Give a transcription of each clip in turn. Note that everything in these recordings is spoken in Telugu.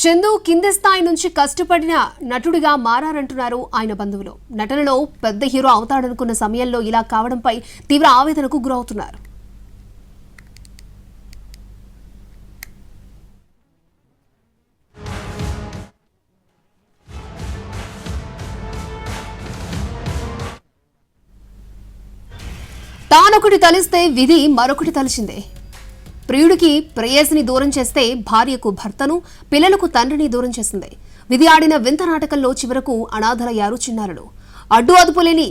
చందు కింది స్థాయి నుంచి కష్టపడిన నటుడిగా మారారంటున్నారు ఆయన బంధువులు. నటనలో పెద్ద హీరో అవుతాడనుకున్న సమయంలో ఇలా కావడంపై తీవ్ర ఆవేదనకు గురవుతున్నారు. తానొకటి తలిస్తే విధి మరొకటి తలిచిందే. ప్రియుడికి ప్రేయసిని దూరం చేస్తే భార్యకు భర్తను, పిల్లలకు తండ్రిని దూరం చేసింది. విధి ఆడిన వింత నాటకంలో చివరకు అనాథలయ్యారు చిన్నారులు. అడ్డు అదుపులేని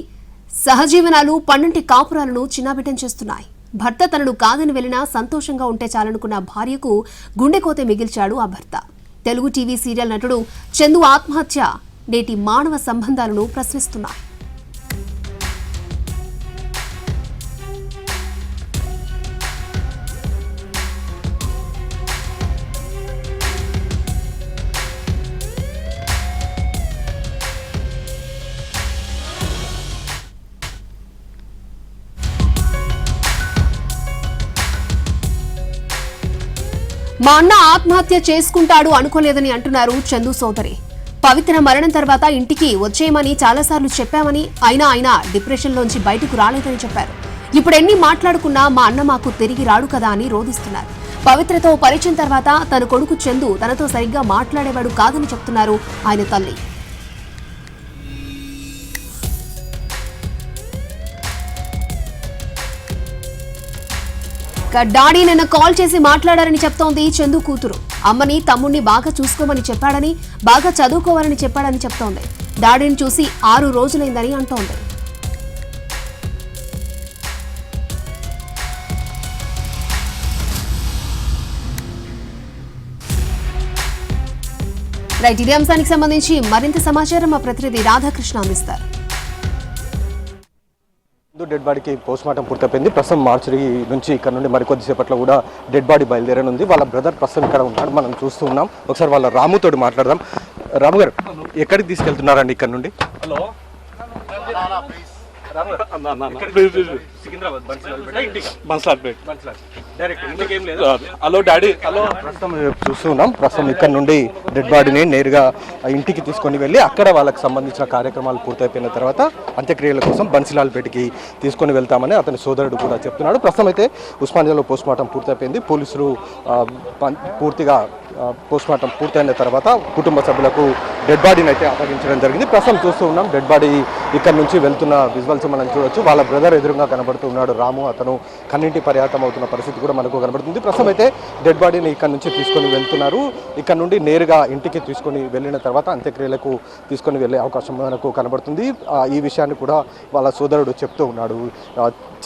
సహజీవనాలు పన్నంటి కాపురాలను చిన్నాబిట్టం చేస్తున్నాయి. భర్త తనను కాదని వెళ్లినా సంతోషంగా ఉంటే చాలనుకున్న భార్యకు గుండెకోతే మిగిల్చాడు ఆ భర్త. తెలుగు టీవీ సీరియల్ నటుడు చందు ఆత్మహత్య నేటి మానవ సంబంధాలను ప్రశ్నిస్తున్నాయి. మా అన్న ఆత్మహత్య చేసుకుంటాడు అనుకోలేదని అంటున్నారు చందు సోదరి. పవిత్ర మరణం తర్వాత ఇంటికి వచ్చేయమని చాలాసార్లు చెప్పామని, అయినా ఆయన డిప్రెషన్లోంచి బయటకు రాలేదని చెప్పారు. ఇప్పుడెన్ని మాట్లాడుకున్నా మా అన్న మాకు తిరిగి రాడు కదా అని రోధిస్తున్నారు. పవిత్రతో పరిచయం తర్వాత తన కొడుకు చందు తనతో సరిగ్గా మాట్లాడేవాడు కాదని చెప్తున్నారు ఆయన తల్లి. డాడీ నిన్న కాల్ చేసి మాట్లాడారని చెప్తోంది చందు కూతురు. అమ్మని తమ్ముణ్ణి బాగా చూసుకోమని చెప్పాడని, బాగా చదువుకోవాలని చెప్పాడని చెప్తోంది. డాడీని చూసి 6 రోజులైందని అంటోంది. రైట్, ఇదే అంశానికి సంబంధించి మరింత సమాచారం మా ప్రతినిధి రాధాకృష్ణ అందిస్తారు. డెడ్ బాడీకి పోస్ట్ మార్టం పూర్తయిపోయింది. ప్రస్తుతం మార్చురీ నుంచి ఇక్కడ నుండి మరికొద్దిసేపట్లో కూడా డెడ్ బాడీ బయలుదేరనుంది. వాళ్ళ బ్రదర్ ప్రస్తుతం ఇక్కడ ఉన్నాడు, మనం చూస్తూ ఉన్నాం. ఒకసారి వాళ్ళ రాముతోటి మాట్లాడదాం. రాము గారు, ఎక్కడికి తీసుకెళ్తున్నారండి ఇక్కడ నుండి? ప్రస్తుతం ఇక్కడ నుండి డెడ్ బాడీని నేరుగా ఇంటికి తీసుకొని వెళ్ళి అక్కడ వాళ్ళకి సంబంధించిన కార్యక్రమాలు పూర్తయిపోయిన తర్వాత అంత్యక్రియల కోసం బన్సిలాల్పేటకి తీసుకొని వెళ్తామని అతని సోదరుడు కూడా చెప్తున్నాడు. ప్రస్తుతం అయితే ఉస్మానియాలో పోస్ట్ మార్టం పూర్తయిపోయింది. పోలీసులు పూర్తిగా పోస్ట్ మార్టం పూర్తయిన తర్వాత కుటుంబ సభ్యులకు డెడ్ బాడీని అయితే అప్పగించడం జరిగింది. ప్రస్తుతం చూస్తూ ఉన్నాం డెడ్ బాడీ ఇక్కడ నుంచి వెళ్తున్న విజువల్స్ మనం చూడొచ్చు. వాళ్ళ బ్రదర్ ఎదురుగా కనబడుతూ ఉన్నాడు రాము. అతను కన్నింటి పర్యాతం అవుతున్న పరిస్థితి కూడా మనకు కనబడుతుంది. ప్రస్తుతం అయితే డెడ్ బాడీని ఇక్కడ నుంచి తీసుకొని వెళ్తున్నారు. ఇక్కడ నుండి నేరుగా ఇంటికి తీసుకొని వెళ్ళిన తర్వాత అంత్యక్రియలకు తీసుకొని వెళ్ళే అవకాశం మనకు కనబడుతుంది. ఈ విషయాన్ని కూడా వాళ్ళ సోదరుడు చెప్తూ ఉన్నాడు.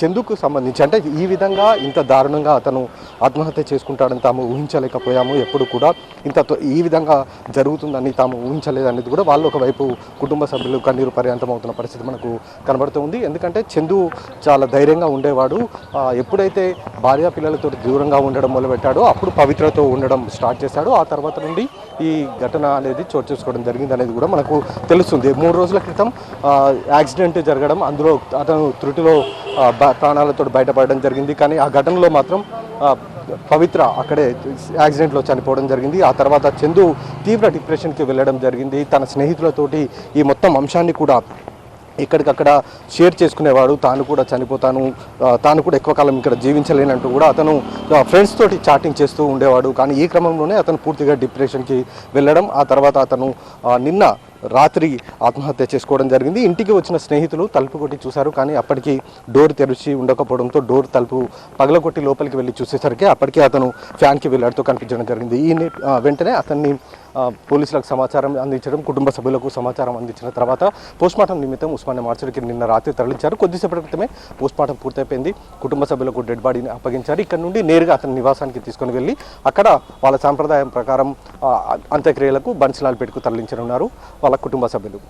చందుకు సంబంధించి అంటే ఈ విధంగా ఇంత దారుణంగా అతను ఆత్మహత్య చేసుకుంటాడని తాము ఊహించలేకపోయాము. ఎప్పుడు కూడా ఈ విధంగా జరుగుతుందని తాము ఊహించలేదనేది కూడా వాళ్ళు ఒకవైపు కుటుంబ సభ్యులు కన్నీరు పర్యాంతం అవుతున్న పరిస్థితి మనకు కనబడుతుంది. ఎందుకంటే చందు చాలా ధైర్యంగా ఉండేవాడు. ఎప్పుడైతే భార్య పిల్లలతో దూరంగా ఉండడం మొదలుపెట్టాడో అప్పుడు పవిత్రతో ఉండడం స్టార్ట్ చేశాడు. ఆ తర్వాత నుండి ఈ ఘటన అనేది చోటు చేసుకోవడం జరిగింది అనేది కూడా మనకు తెలుస్తుంది. 3 రోజుల క్రితం యాక్సిడెంట్ జరగడం, అందులో అతను త్రుటిలో ప్రాణాలతో బయటపడడం జరిగింది. కానీ ఆ ఘటనలో మాత్రం పవిత్ర అక్కడే యాక్సిడెంట్లో చనిపోవడం జరిగింది. ఆ తర్వాత చందు తీవ్ర డిప్రెషన్కి వెళ్ళడం జరిగింది. తన స్నేహితులతోటి ఈ మొత్తం అంశాన్ని కూడా ఇక్కడికక్కడ షేర్ చేసుకునేవాడు. తాను కూడా చనిపోతాను, తాను కూడా ఎక్కువ కాలం ఇక్కడ జీవించలేనంటూ కూడా అతను ఫ్రెండ్స్ తోటి చాటింగ్ చేస్తూ ఉండేవాడు. కానీ ఈ క్రమంలోనే అతను పూర్తిగా డిప్రెషన్కి వెళ్ళడం, ఆ తర్వాత అతను నిన్న రాత్రి ఆత్మహత్య చేసుకోవడం జరిగింది. ఇంటికి వచ్చిన స్నేహితులు తలుపు కొట్టి చూశారు, కానీ అప్పటికి డోర్ తెరిచి ఉండకపోవడంతో డోర్ తలుపు పగలగొట్టి లోపలికి వెళ్ళి చూసేసరికి అప్పటికే అతను ఫ్యాన్కి వెళ్ళాడుతూ కనిపించడం జరిగింది. వెంటనే అతన్ని పోలీసులకు సమాచారం అందించడం, కుటుంబ సభ్యులకు సమాచారం అందించిన తర్వాత పోస్ట్మార్టం నిమిత్తం ఉస్మానియా మార్చురీకి నిన్న రాత్రి తరలించారు. కొద్దిసేపటి క్రితమే పోస్ట్మార్టం పూర్తయిపోయింది. కుటుంబ సభ్యులకు డెడ్ బాడీని అప్పగించారు. ఇక్కడ నుండి నేరుగా అతని నివాసానికి తీసుకొని వెళ్ళి అక్కడ వాళ్ళ సాంప్రదాయం ప్రకారం అంత్యక్రియలకు బన్సిలాల్పేటకు తరలించనున్నారు వాళ్ళ కుటుంబ సభ్యులు.